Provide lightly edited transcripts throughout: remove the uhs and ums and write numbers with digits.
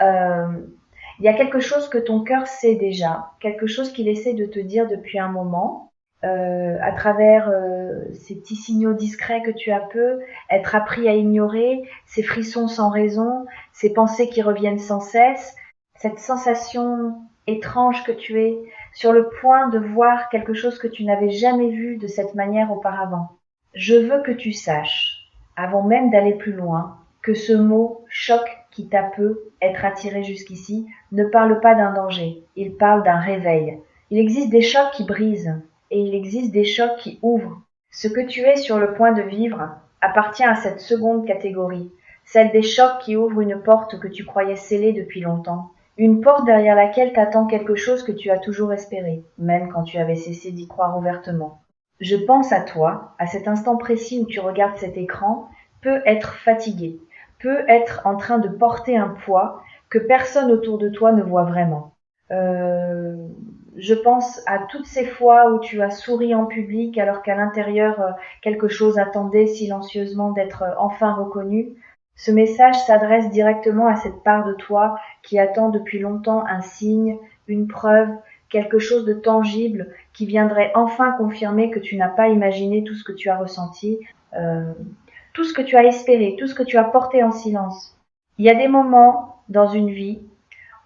Euh, il y a quelque chose que ton cœur sait déjà, quelque chose qu'il essaie de te dire depuis un moment, à travers ces petits signaux discrets que tu as peu être appris à ignorer, ces frissons sans raison, ces pensées qui reviennent sans cesse, cette sensation étrange que tu es sur le point de voir quelque chose que tu n'avais jamais vu de cette manière auparavant. Je veux que tu saches, avant même d'aller plus loin, que ce mot choc qui t'a peu être attiré jusqu'ici ne parle pas d'un danger, il parle d'un réveil. Il existe des chocs qui brisent et il existe des chocs qui ouvrent. Ce que tu es sur le point de vivre appartient à cette seconde catégorie, celle des chocs qui ouvrent une porte que tu croyais scellée depuis longtemps. Une porte derrière laquelle t'attend quelque chose que tu as toujours espéré, même quand tu avais cessé d'y croire ouvertement. Je pense à toi, à cet instant précis où tu regardes cet écran, peut être fatigué, peut être en train de porter un poids que personne autour de toi ne voit vraiment. Euh, je pense à toutes ces fois où tu as souri en public alors qu'à l'intérieur quelque chose attendait silencieusement d'être enfin reconnu. Ce message s'adresse directement à cette part de toi qui attend depuis longtemps un signe, une preuve, quelque chose de tangible qui viendrait enfin confirmer que tu n'as pas imaginé tout ce que tu as ressenti, euh, tout ce que tu as espéré, tout ce que tu as porté en silence. Il y a des moments dans une vie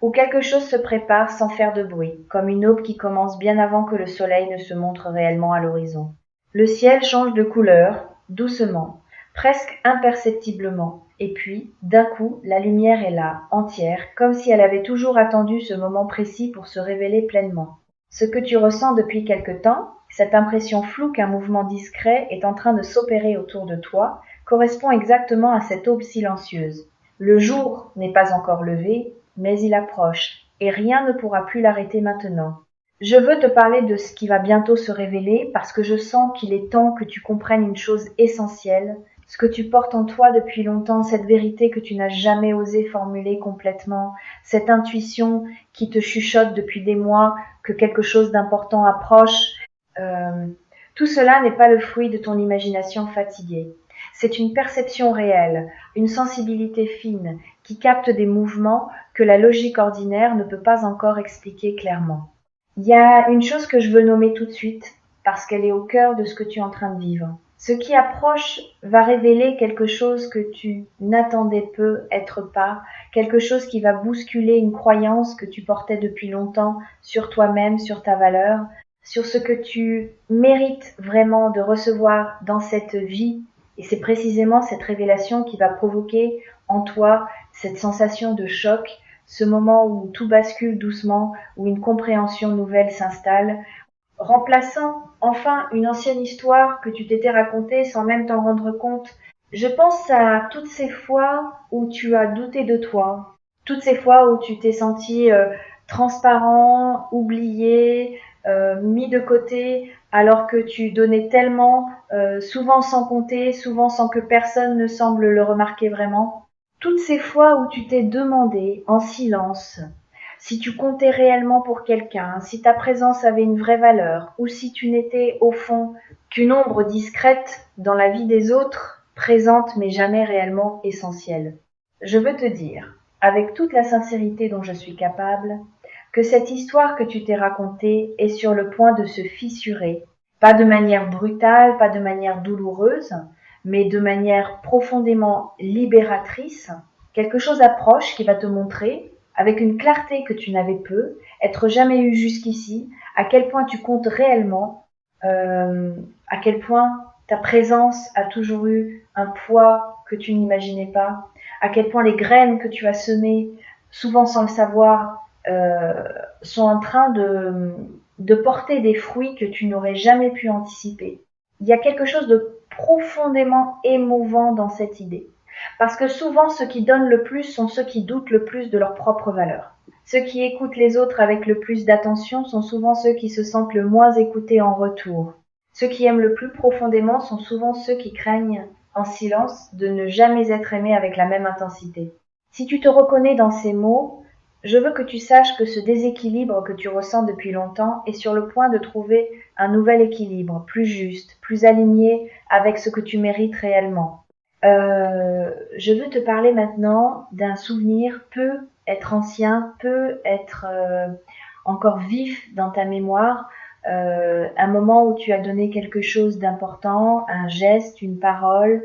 où quelque chose se prépare sans faire de bruit, comme une aube qui commence bien avant que le soleil ne se montre réellement à l'horizon. Le ciel change de couleur, doucement, presque imperceptiblement, et puis, d'un coup, la lumière est là, entière, comme si elle avait toujours attendu ce moment précis pour se révéler pleinement. Ce que tu ressens depuis quelque temps, cette impression floue qu'un mouvement discret est en train de s'opérer autour de toi, correspond exactement à cette aube silencieuse. Le jour n'est pas encore levé, mais il approche, et rien ne pourra plus l'arrêter maintenant. Je veux te parler de ce qui va bientôt se révéler parce que je sens qu'il est temps que tu comprennes une chose essentielle, ce que tu portes en toi depuis longtemps, cette vérité que tu n'as jamais osé formuler complètement, cette intuition qui te chuchote depuis des mois que quelque chose d'important approche. Euh, tout cela n'est pas le fruit de ton imagination fatiguée. C'est une perception réelle, une sensibilité fine qui capte des mouvements que la logique ordinaire ne peut pas encore expliquer clairement. Il y a une chose que je veux nommer tout de suite, parce qu'elle est au cœur de ce que tu es en train de vivre. Ce qui approche va révéler quelque chose que tu n'attendais peu être pas, quelque chose qui va bousculer une croyance que tu portais depuis longtemps sur toi-même, sur ta valeur, sur ce que tu mérites vraiment de recevoir dans cette vie. Et c'est précisément cette révélation qui va provoquer en toi cette sensation de choc, ce moment où tout bascule doucement, où une compréhension nouvelle s'installe, remplaçant enfin une ancienne histoire que tu t'étais racontée sans même t'en rendre compte. Je pense à toutes ces fois où tu as douté de toi, toutes ces fois où tu t'es senti transparent, oublié, mis de côté, alors que tu donnais tellement, souvent sans compter, souvent sans que personne ne semble le remarquer vraiment. Toutes ces fois où tu t'es demandé, en silence, si tu comptais réellement pour quelqu'un, si ta présence avait une vraie valeur, ou si tu n'étais au fond qu'une ombre discrète dans la vie des autres, présente mais jamais réellement essentielle. Je veux te dire, avec toute la sincérité dont je suis capable, que cette histoire que tu t'es racontée est sur le point de se fissurer, pas de manière brutale, pas de manière douloureuse, mais de manière profondément libératrice. Quelque chose approche qui va te montrer, avec une clarté que tu n'avais peu, être jamais eu jusqu'ici, à quel point tu comptes réellement, euh, à quel point ta présence a toujours eu un poids que tu n'imaginais pas, à quel point les graines que tu as semées, souvent sans le savoir, sont en train de porter des fruits que tu n'aurais jamais pu anticiper. Il y a quelque chose de profondément émouvant dans cette idée. Parce que souvent, ceux qui donnent le plus sont ceux qui doutent le plus de leur propre valeur. Ceux qui écoutent les autres avec le plus d'attention sont souvent ceux qui se sentent le moins écoutés en retour. Ceux qui aiment le plus profondément sont souvent ceux qui craignent, en silence, de ne jamais être aimés avec la même intensité. Si tu te reconnais dans ces mots, je veux que tu saches que ce déséquilibre que tu ressens depuis longtemps est sur le point de trouver un nouvel équilibre, plus juste, plus aligné avec ce que tu mérites réellement. Je veux te parler maintenant d'un souvenir peu être ancien, peut être encore vif dans ta mémoire, un moment où tu as donné quelque chose d'important, un geste, une parole,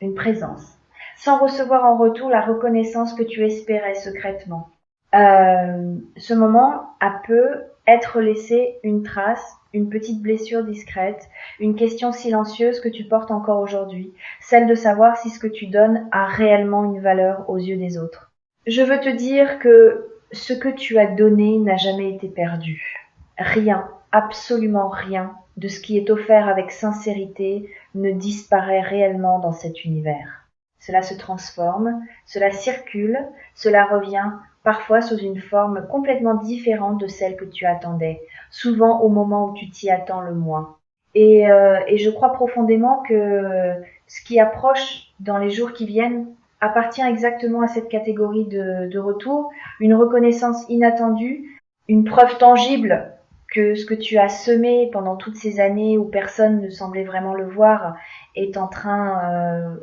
une présence, sans recevoir en retour la reconnaissance que tu espérais secrètement. Ce moment peut être laissé une trace, une petite blessure discrète, une question silencieuse que tu portes encore aujourd'hui, celle de savoir si ce que tu donnes a réellement une valeur aux yeux des autres. Je veux te dire que ce que tu as donné n'a jamais été perdu. Rien, absolument rien, de ce qui est offert avec sincérité ne disparaît réellement dans cet univers. Cela se transforme, cela circule, cela revient parfois sous une forme complètement différente de celle que tu attendais, souvent au moment où tu t'y attends le moins. Et je crois profondément que ce qui approche dans les jours qui viennent appartient exactement à cette catégorie de retour, une reconnaissance inattendue, une preuve tangible que ce que tu as semé pendant toutes ces années où personne ne semblait vraiment le voir est en train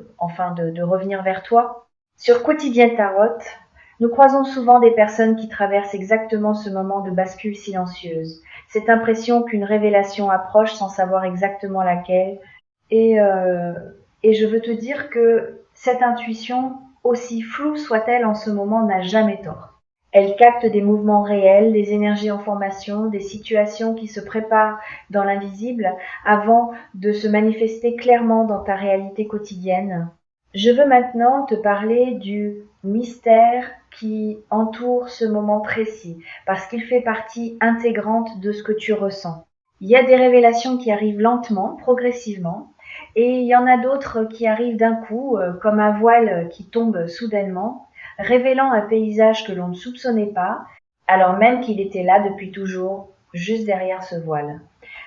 de revenir vers toi. Sur Quotidien Tarot, nous croisons souvent des personnes qui traversent exactement ce moment de bascule silencieuse, cette impression qu'une révélation approche sans savoir exactement laquelle. Et, euh, et je veux te dire que cette intuition, aussi floue soit-elle en ce moment, n'a jamais tort. Elle capte des mouvements réels, des énergies en formation, des situations qui se préparent dans l'invisible avant de se manifester clairement dans ta réalité quotidienne. Je veux maintenant te parler du mystère qui entoure ce moment précis, parce qu'il fait partie intégrante de ce que tu ressens. Il y a des révélations qui arrivent lentement, progressivement, et il y en a d'autres qui arrivent d'un coup, comme un voile qui tombe soudainement, révélant un paysage que l'on ne soupçonnait pas, alors même qu'il était là depuis toujours, juste derrière ce voile.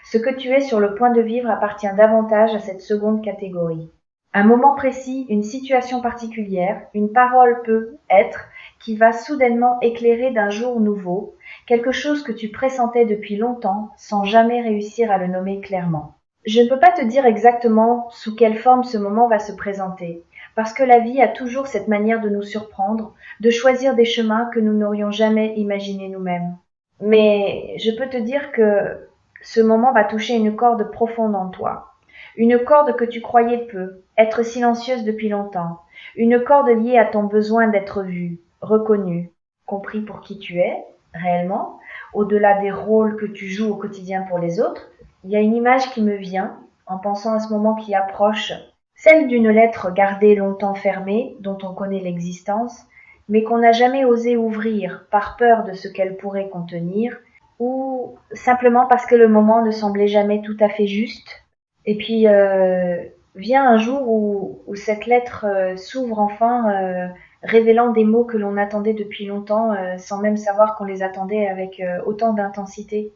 Ce que tu es sur le point de vivre appartient davantage à cette seconde catégorie. Un moment précis, une situation particulière, une parole peut être qui va soudainement éclairer d'un jour nouveau, quelque chose que tu pressentais depuis longtemps sans jamais réussir à le nommer clairement. Je ne peux pas te dire exactement sous quelle forme ce moment va se présenter, parce que la vie a toujours cette manière de nous surprendre, de choisir des chemins que nous n'aurions jamais imaginés nous-mêmes. Mais je peux te dire que ce moment va toucher une corde profonde en toi. Une corde que tu croyais peu, être silencieuse depuis longtemps. Une corde liée à ton besoin d'être vue, reconnue, compris pour qui tu es, réellement, au-delà des rôles que tu joues au quotidien pour les autres. Il y a une image qui me vient, en pensant à ce moment qui approche, celle d'une lettre gardée longtemps fermée, dont on connaît l'existence, mais qu'on n'a jamais osé ouvrir par peur de ce qu'elle pourrait contenir, ou simplement parce que le moment ne semblait jamais tout à fait juste. Et puis vient un jour où cette lettre s'ouvre enfin, révélant des mots que l'on attendait depuis longtemps, sans même savoir qu'on les attendait avec autant d'intensité.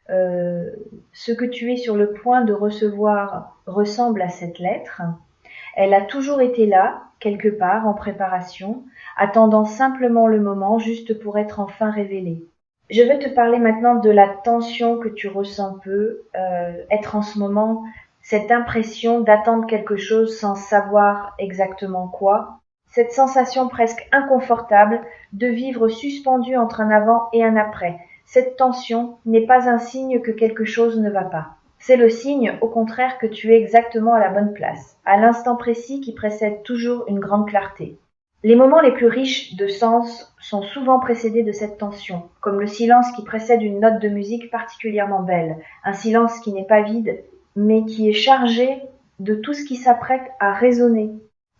Ce que tu es sur le point de recevoir ressemble à cette lettre. Elle a toujours été là, quelque part, en préparation, attendant simplement le moment juste pour être enfin révélée. Je vais te parler maintenant de la tension que tu ressens peu, être en ce moment, cette impression d'attendre quelque chose sans savoir exactement quoi, cette sensation presque inconfortable de vivre suspendu entre un avant et un après. Cette tension n'est pas un signe que quelque chose ne va pas. C'est le signe, au contraire, que tu es exactement à la bonne place, à l'instant précis qui précède toujours une grande clarté. Les moments les plus riches de sens sont souvent précédés de cette tension, comme le silence qui précède une note de musique particulièrement belle, un silence qui n'est pas vide, mais qui est chargé de tout ce qui s'apprête à résonner.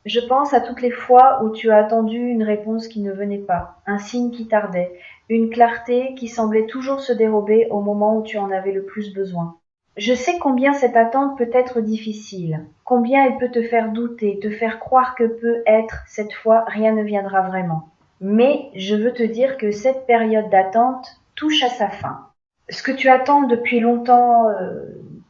Je pense à toutes les fois où tu as attendu une réponse qui ne venait pas, un signe qui tardait, une clarté qui semblait toujours se dérober au moment où tu en avais le plus besoin. Je sais combien cette attente peut être difficile, combien elle peut te faire douter, te faire croire que peut-être, cette fois, rien ne viendra vraiment. Mais je veux te dire que cette période d'attente touche à sa fin. Ce que tu attends depuis longtemps,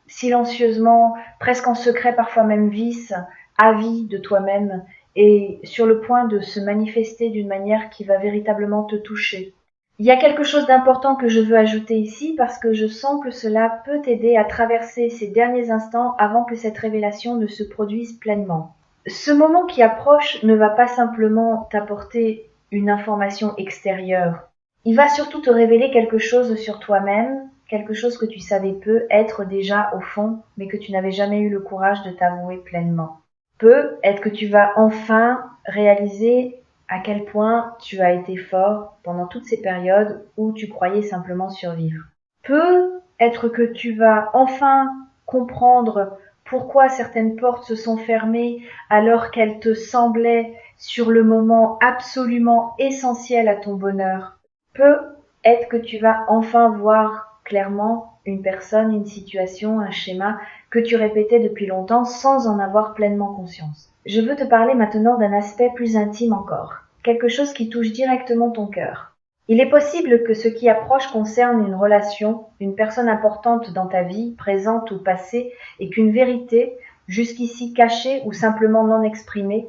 silencieusement, presque en secret, parfois même vice, avis de toi-même, est sur le point de se manifester d'une manière qui va véritablement te toucher. Il y a quelque chose d'important que je veux ajouter ici parce que je sens que cela peut t'aider à traverser ces derniers instants avant que cette révélation ne se produise pleinement. Ce moment qui approche ne va pas simplement t'apporter une information extérieure. Il va surtout te révéler quelque chose sur toi-même, quelque chose que tu savais peu être déjà au fond, mais que tu n'avais jamais eu le courage de t'avouer pleinement. Peut-être que tu vas enfin réaliser à quel point tu as été fort pendant toutes ces périodes où tu croyais simplement survivre. Peut-être que tu vas enfin comprendre pourquoi certaines portes se sont fermées alors qu'elles te semblaient sur le moment absolument essentielles à ton bonheur. Peut-être que tu vas enfin voir clairement une personne, une situation, un schéma que tu répétais depuis longtemps sans en avoir pleinement conscience. Je veux te parler maintenant d'un aspect plus intime encore, quelque chose qui touche directement ton cœur. Il est possible que ce qui approche concerne une relation, une personne importante dans ta vie, présente ou passée, et qu'une vérité, jusqu'ici cachée ou simplement non exprimée,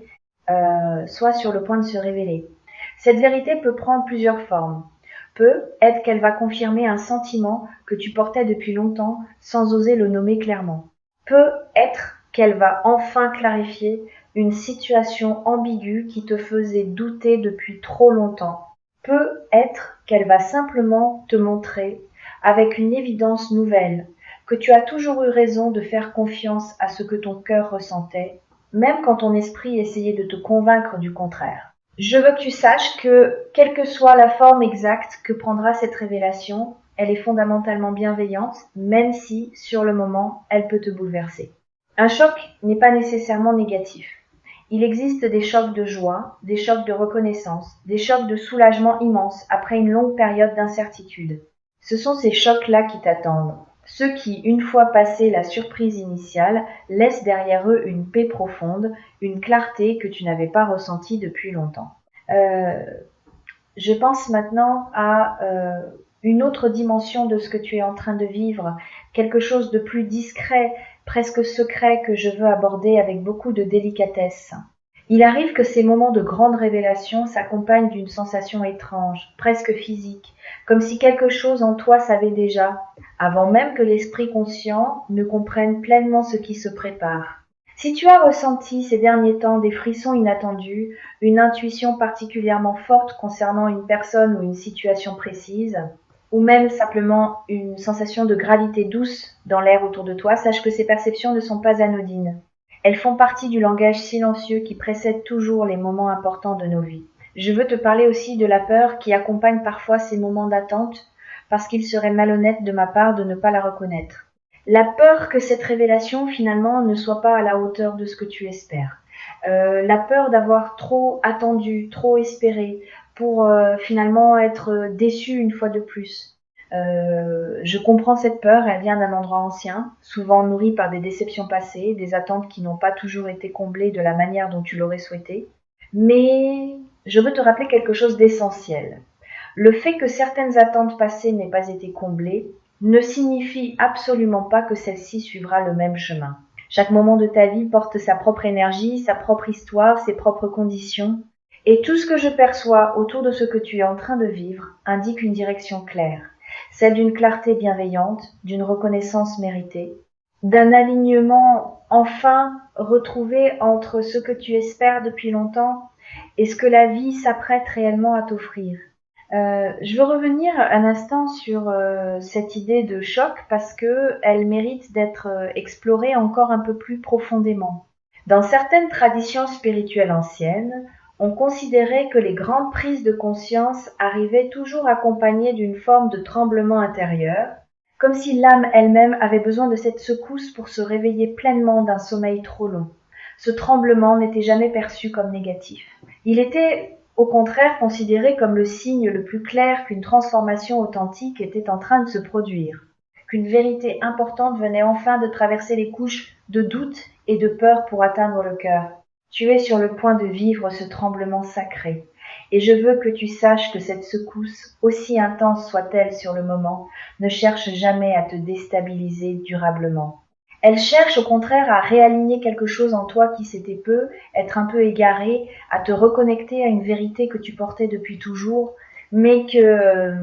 soit sur le point de se révéler. Cette vérité peut prendre plusieurs formes. Peut-être qu'elle va confirmer un sentiment que tu portais depuis longtemps sans oser le nommer clairement. Peut-être qu'elle va enfin clarifier une situation ambiguë qui te faisait douter depuis trop longtemps. Peut-être qu'elle va simplement te montrer, avec une évidence nouvelle, que tu as toujours eu raison de faire confiance à ce que ton cœur ressentait, même quand ton esprit essayait de te convaincre du contraire. Je veux que tu saches que, quelle que soit la forme exacte que prendra cette révélation, elle est fondamentalement bienveillante, même si, sur le moment, elle peut te bouleverser. Un choc n'est pas nécessairement négatif. Il existe des chocs de joie, des chocs de reconnaissance, des chocs de soulagement immense après une longue période d'incertitude. Ce sont ces chocs-là qui t'attendent. Ceux qui, une fois passée la surprise initiale, laissent derrière eux une paix profonde, une clarté que tu n'avais pas ressentie depuis longtemps. Je pense maintenant à une autre dimension de ce que tu es en train de vivre, quelque chose de plus discret, presque secret que je veux aborder avec beaucoup de délicatesse. Il arrive que ces moments de grande révélation s'accompagnent d'une sensation étrange, presque physique, comme si quelque chose en toi savait déjà, avant même que l'esprit conscient ne comprenne pleinement ce qui se prépare. Si tu as ressenti ces derniers temps des frissons inattendus, une intuition particulièrement forte concernant une personne ou une situation précise, ou même simplement une sensation de gravité douce dans l'air autour de toi, sache que ces perceptions ne sont pas anodines. Elles font partie du langage silencieux qui précède toujours les moments importants de nos vies. Je veux te parler aussi de la peur qui accompagne parfois ces moments d'attente, parce qu'il serait malhonnête de ma part de ne pas la reconnaître. La peur que cette révélation finalement ne soit pas à la hauteur de ce que tu espères. La peur d'avoir trop attendu, trop espéré, pour finalement être déçu une fois de plus. Je comprends cette peur, elle vient d'un endroit ancien, souvent nourri par des déceptions passées, des attentes qui n'ont pas toujours été comblées de la manière dont tu l'aurais souhaité. Mais je veux te rappeler quelque chose d'essentiel. Le fait que certaines attentes passées n'aient pas été comblées ne signifie absolument pas que celle-ci suivra le même chemin. Chaque moment de ta vie porte sa propre énergie, sa propre histoire, ses propres conditions. Et tout ce que je perçois autour de ce que tu es en train de vivre indique une direction claire, celle d'une clarté bienveillante, d'une reconnaissance méritée, d'un alignement enfin retrouvé entre ce que tu espères depuis longtemps et ce que la vie s'apprête réellement à t'offrir. Je veux revenir un instant sur cette idée de choc parce que elle mérite d'être explorée encore un peu plus profondément. Dans certaines traditions spirituelles anciennes, on considérait que les grandes prises de conscience arrivaient toujours accompagnées d'une forme de tremblement intérieur, comme si l'âme elle-même avait besoin de cette secousse pour se réveiller pleinement d'un sommeil trop long. Ce tremblement n'était jamais perçu comme négatif. Il était au contraire considéré comme le signe le plus clair qu'une transformation authentique était en train de se produire, qu'une vérité importante venait enfin de traverser les couches de doute et de peur pour atteindre le cœur. Tu es sur le point de vivre ce tremblement sacré, et je veux que tu saches que cette secousse, aussi intense soit-elle sur le moment, ne cherche jamais à te déstabiliser durablement. Elle cherche au contraire à réaligner quelque chose en toi qui s'était peu, être un peu égaré, à te reconnecter à une vérité que tu portais depuis toujours, mais que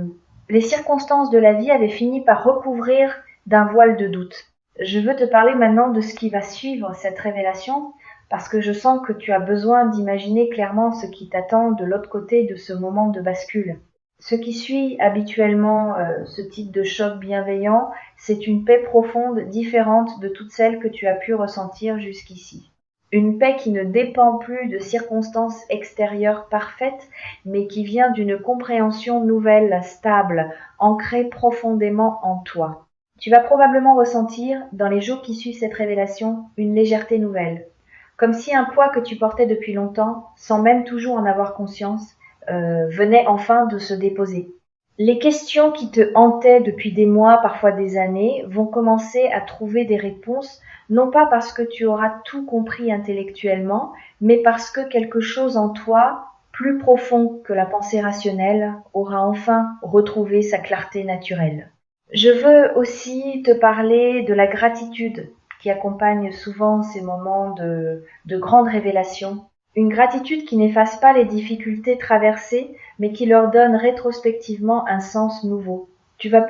les circonstances de la vie avaient fini par recouvrir d'un voile de doute. Je veux te parler maintenant de ce qui va suivre cette révélation, parce que je sens que tu as besoin d'imaginer clairement ce qui t'attend de l'autre côté de ce moment de bascule. Ce qui suit habituellement ce type de choc bienveillant, c'est une paix profonde différente de toutes celles que tu as pu ressentir jusqu'ici. Une paix qui ne dépend plus de circonstances extérieures parfaites, mais qui vient d'une compréhension nouvelle, stable, ancrée profondément en toi. Tu vas probablement ressentir, dans les jours qui suivent cette révélation, une légèreté nouvelle. Comme si un poids que tu portais depuis longtemps, sans même toujours en avoir conscience, venait enfin de se déposer. Les questions qui te hantaient depuis des mois, parfois des années, vont commencer à trouver des réponses, non pas parce que tu auras tout compris intellectuellement, mais parce que quelque chose en toi, plus profond que la pensée rationnelle, aura enfin retrouvé sa clarté naturelle. Je veux aussi te parler de la gratitude qui accompagne souvent ces moments de grande révélation. Une gratitude qui n'efface pas les difficultés traversées, mais qui leur donne rétrospectivement un sens nouveau. Tu vas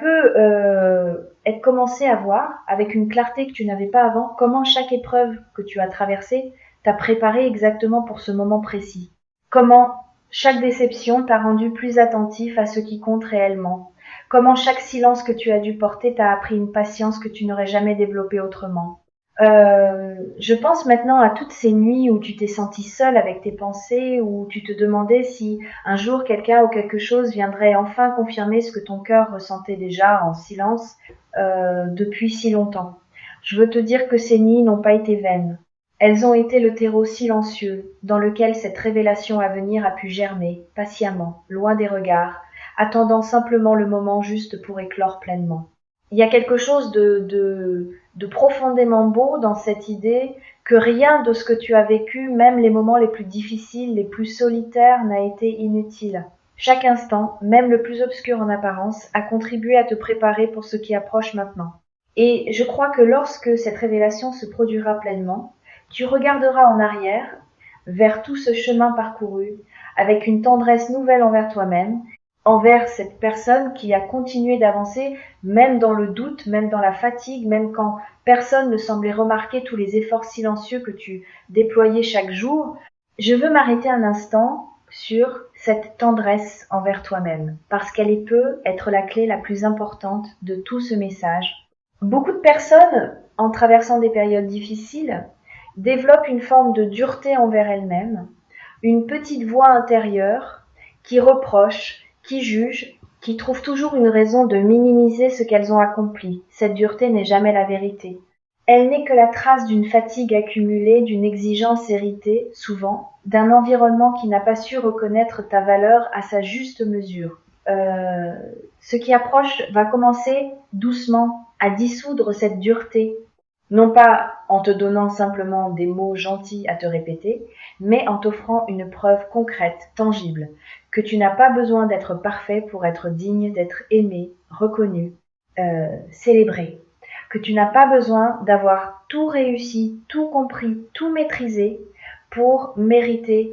être commencé à voir, avec une clarté que tu n'avais pas avant, comment chaque épreuve que tu as traversée t'a préparé exactement pour ce moment précis. Comment chaque déception t'a rendu plus attentif à ce qui compte réellement. Comment chaque silence que tu as dû porter t'a appris une patience que tu n'aurais jamais développée autrement. Je pense maintenant à toutes ces nuits où tu t'es senti seule avec tes pensées, où tu te demandais si un jour quelqu'un ou quelque chose viendrait enfin confirmer ce que ton cœur ressentait déjà en silence depuis si longtemps. Je veux te dire que ces nuits n'ont pas été vaines. Elles ont été le terreau silencieux dans lequel cette révélation à venir a pu germer, patiemment, loin des regards, attendant simplement le moment juste pour éclore pleinement. Il y a quelque chose de profondément beau dans cette idée que rien de ce que tu as vécu, même les moments les plus difficiles, les plus solitaires, n'a été inutile. Chaque instant, même le plus obscur en apparence, a contribué à te préparer pour ce qui approche maintenant. Et je crois que lorsque cette révélation se produira pleinement, tu regarderas en arrière, vers tout ce chemin parcouru, avec une tendresse nouvelle envers toi-même, envers cette personne qui a continué d'avancer, même dans le doute, même dans la fatigue, même quand personne ne semblait remarquer tous les efforts silencieux que tu déployais chaque jour. Je veux m'arrêter un instant sur cette tendresse envers toi-même, parce qu'elle peut être la clé la plus importante de tout ce message. Beaucoup de personnes, en traversant des périodes difficiles, développent une forme de dureté envers elles-mêmes, une petite voix intérieure qui reproche, qui juge, qui trouve toujours une raison de minimiser ce qu'elles ont accompli. Cette dureté n'est jamais la vérité. Elle n'est que la trace d'une fatigue accumulée, d'une exigence héritée, souvent, d'un environnement qui n'a pas su reconnaître ta valeur à sa juste mesure. Ce qui approche va commencer doucement à dissoudre cette dureté, non pas en te donnant simplement des mots gentils à te répéter, mais en t'offrant une preuve concrète, tangible, que tu n'as pas besoin d'être parfait pour être digne d'être aimé, reconnu, célébré, que tu n'as pas besoin d'avoir tout réussi, tout compris, tout maîtrisé pour mériter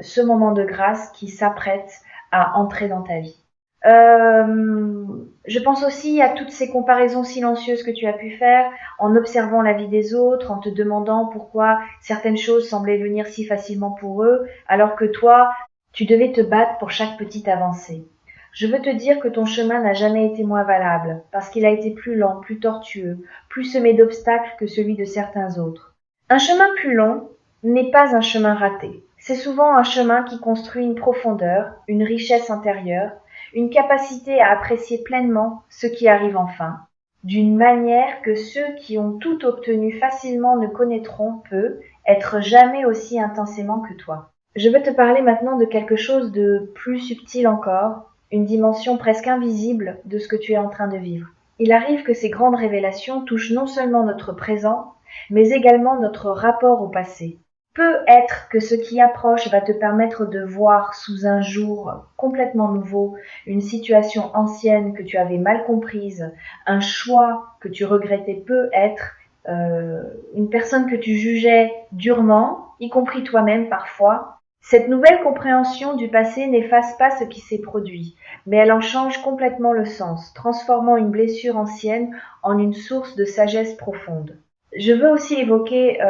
ce moment de grâce qui s'apprête à entrer dans ta vie. Je pense aussi à toutes ces comparaisons silencieuses que tu as pu faire en observant la vie des autres, en te demandant pourquoi certaines choses semblaient venir si facilement pour eux, alors que toi, tu devais te battre pour chaque petite avancée. Je veux te dire que ton chemin n'a jamais été moins valable, parce qu'il a été plus lent, plus tortueux, plus semé d'obstacles que celui de certains autres. Un chemin plus long n'est pas un chemin raté. C'est souvent un chemin qui construit une profondeur, une richesse intérieure, une capacité à apprécier pleinement ce qui arrive enfin, d'une manière que ceux qui ont tout obtenu facilement ne connaîtront peu, être jamais aussi intensément que toi. Je veux te parler maintenant de quelque chose de plus subtil encore, une dimension presque invisible de ce que tu es en train de vivre. Il arrive que ces grandes révélations touchent non seulement notre présent, mais également notre rapport au passé. Peut être que ce qui approche va te permettre de voir sous un jour complètement nouveau une situation ancienne que tu avais mal comprise, un choix que tu regrettais peut-être, une personne que tu jugeais durement, y compris toi-même parfois. Cette nouvelle compréhension du passé n'efface pas ce qui s'est produit, mais elle en change complètement le sens, transformant une blessure ancienne en une source de sagesse profonde. Je veux aussi évoquer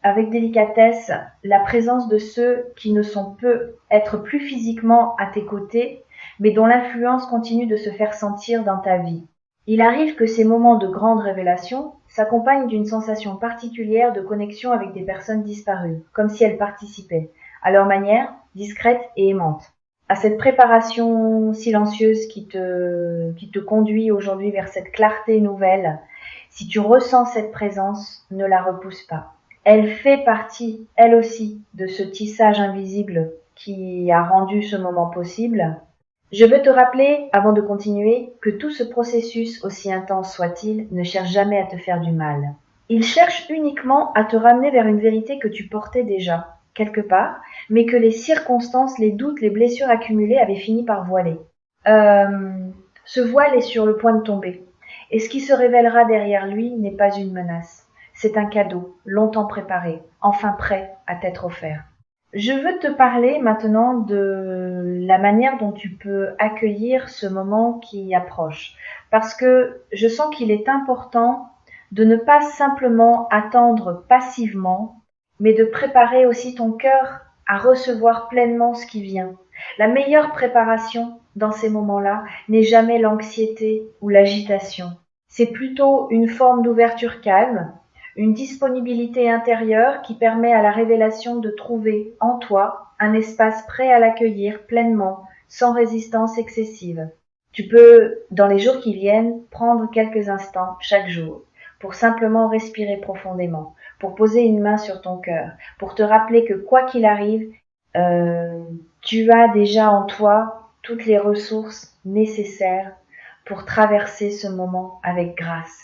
avec délicatesse la présence de ceux qui ne sont peu être plus physiquement à tes côtés, mais dont l'influence continue de se faire sentir dans ta vie. Il arrive que ces moments de grande révélation s'accompagnent d'une sensation particulière de connexion avec des personnes disparues, comme si elles participaient, à leur manière, discrète et aimante, à cette préparation silencieuse qui te conduit aujourd'hui vers cette clarté nouvelle. Si tu ressens cette présence, ne la repousse pas. Elle fait partie, elle aussi, de ce tissage invisible qui a rendu ce moment possible. Je veux te rappeler, avant de continuer, que tout ce processus, aussi intense soit-il, ne cherche jamais à te faire du mal. Il cherche uniquement à te ramener vers une vérité que tu portais déjà, quelque part, mais que les circonstances, les doutes, les blessures accumulées avaient fini par voiler. Ce voile est sur le point de tomber, et ce qui se révélera derrière lui n'est pas une menace. C'est un cadeau, longtemps préparé, enfin prêt à t'être offert. Je veux te parler maintenant de la manière dont tu peux accueillir ce moment qui approche. Parce que je sens qu'il est important de ne pas simplement attendre passivement, mais de préparer aussi ton cœur à recevoir pleinement ce qui vient. La meilleure préparation dans ces moments-là n'est jamais l'anxiété ou l'agitation. C'est plutôt une forme d'ouverture calme, une disponibilité intérieure qui permet à la révélation de trouver en toi un espace prêt à l'accueillir pleinement, sans résistance excessive. Tu peux, dans les jours qui viennent, prendre quelques instants chaque jour pour simplement respirer profondément, pour poser une main sur ton cœur, pour te rappeler que quoi qu'il arrive, tu as déjà en toi toutes les ressources nécessaires pour traverser ce moment avec grâce.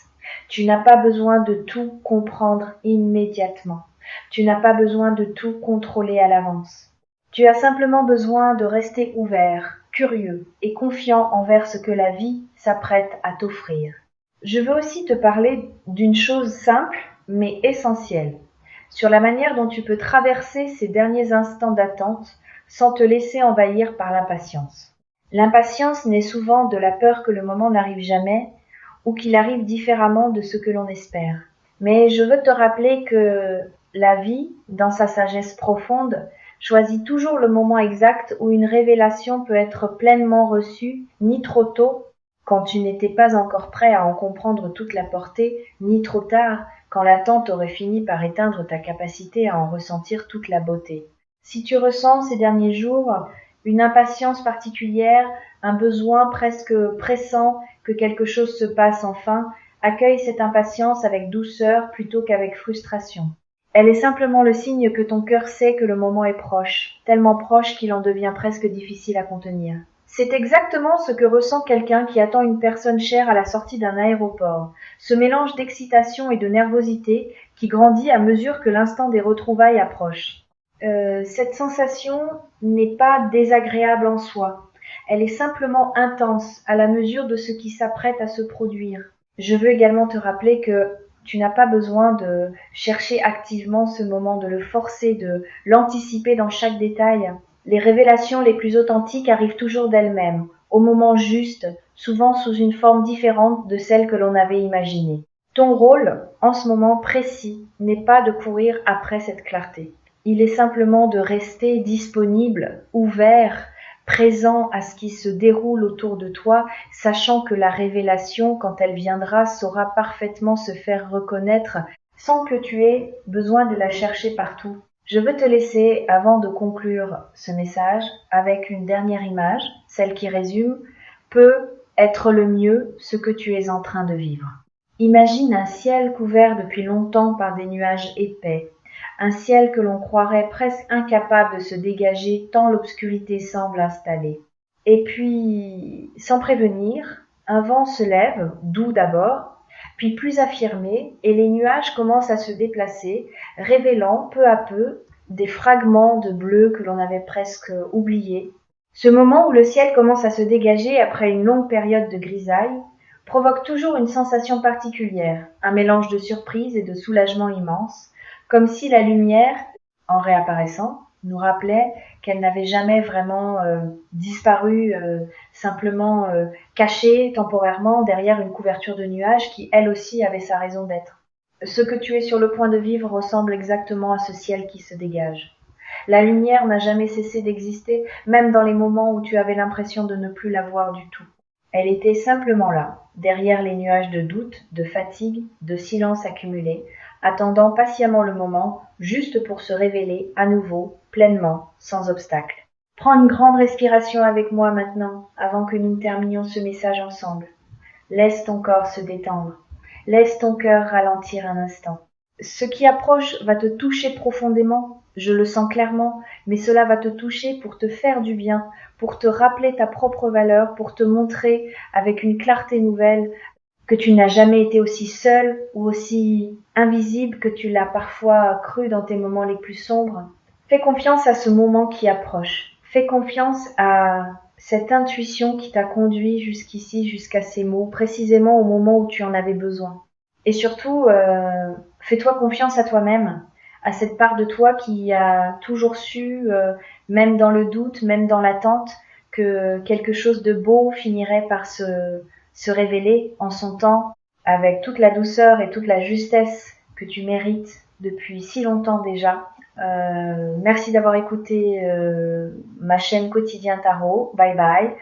Tu n'as pas besoin de tout comprendre immédiatement. Tu n'as pas besoin de tout contrôler à l'avance. Tu as simplement besoin de rester ouvert, curieux et confiant envers ce que la vie s'apprête à t'offrir. Je veux aussi te parler d'une chose simple mais essentielle, sur la manière dont tu peux traverser ces derniers instants d'attente sans te laisser envahir par l'impatience. L'impatience naît souvent de la peur que le moment n'arrive jamais ou qu'il arrive différemment de ce que l'on espère. Mais je veux te rappeler que la vie, dans sa sagesse profonde, choisit toujours le moment exact où une révélation peut être pleinement reçue, ni trop tôt, quand tu n'étais pas encore prêt à en comprendre toute la portée, ni trop tard, quand l'attente aurait fini par éteindre ta capacité à en ressentir toute la beauté. Si tu ressens ces derniers jours une impatience particulière, un besoin presque pressant que quelque chose se passe enfin, accueille cette impatience avec douceur plutôt qu'avec frustration. Elle est simplement le signe que ton cœur sait que le moment est proche, tellement proche qu'il en devient presque difficile à contenir. C'est exactement ce que ressent quelqu'un qui attend une personne chère à la sortie d'un aéroport, ce mélange d'excitation et de nervosité qui grandit à mesure que l'instant des retrouvailles approche. Cette sensation n'est pas désagréable en soi, elle est simplement intense à la mesure de ce qui s'apprête à se produire. Je veux également te rappeler que tu n'as pas besoin de chercher activement ce moment, de le forcer, de l'anticiper dans chaque détail. Les révélations les plus authentiques arrivent toujours d'elles-mêmes, au moment juste, souvent sous une forme différente de celle que l'on avait imaginée. Ton rôle, en ce moment précis, n'est pas de courir après cette clarté. Il est simplement de rester disponible, ouvert, présent à ce qui se déroule autour de toi, sachant que la révélation, quand elle viendra, saura parfaitement se faire reconnaître sans que tu aies besoin de la chercher partout. Je veux te laisser, avant de conclure ce message, avec une dernière image, celle qui résume « peut être le mieux ce que tu es en train de vivre ». Imagine un ciel couvert depuis longtemps par des nuages épais, un ciel que l'on croirait presque incapable de se dégager tant l'obscurité semble installée. Et puis, sans prévenir, un vent se lève, doux d'abord, puis plus affirmé, et les nuages commencent à se déplacer, révélant peu à peu des fragments de bleu que l'on avait presque oubliés. Ce moment où le ciel commence à se dégager après une longue période de grisaille provoque toujours une sensation particulière, un mélange de surprise et de soulagement immense, comme si la lumière, en réapparaissant, nous rappelait qu'elle n'avait jamais vraiment disparu, simplement cachée temporairement derrière une couverture de nuages qui, elle aussi, avait sa raison d'être. Ce que tu es sur le point de vivre ressemble exactement à ce ciel qui se dégage. La lumière n'a jamais cessé d'exister, même dans les moments où tu avais l'impression de ne plus la voir du tout. Elle était simplement là, derrière les nuages de doute, de fatigue, de silence accumulé, attendant patiemment le moment, juste pour se révéler à nouveau, pleinement, sans obstacle. Prends une grande respiration avec moi maintenant, avant que nous terminions ce message ensemble. Laisse ton corps se détendre. Laisse ton cœur ralentir un instant. Ce qui approche va te toucher profondément, je le sens clairement, mais cela va te toucher pour te faire du bien, pour te rappeler ta propre valeur, pour te montrer avec une clarté nouvelle que tu n'as jamais été aussi seul ou aussi invisible que tu l'as parfois cru dans tes moments les plus sombres. Fais confiance à ce moment qui approche. Fais confiance à cette intuition qui t'a conduit jusqu'ici, jusqu'à ces mots, précisément au moment où tu en avais besoin. Et surtout, fais-toi confiance à toi-même, à cette part de toi qui a toujours su, même dans le doute, même dans l'attente, que quelque chose de beau finirait par se révéler en son temps, avec toute la douceur et toute la justesse que tu mérites depuis si longtemps déjà. Merci d'avoir écouté ma chaîne Quotidien Tarot. Bye bye.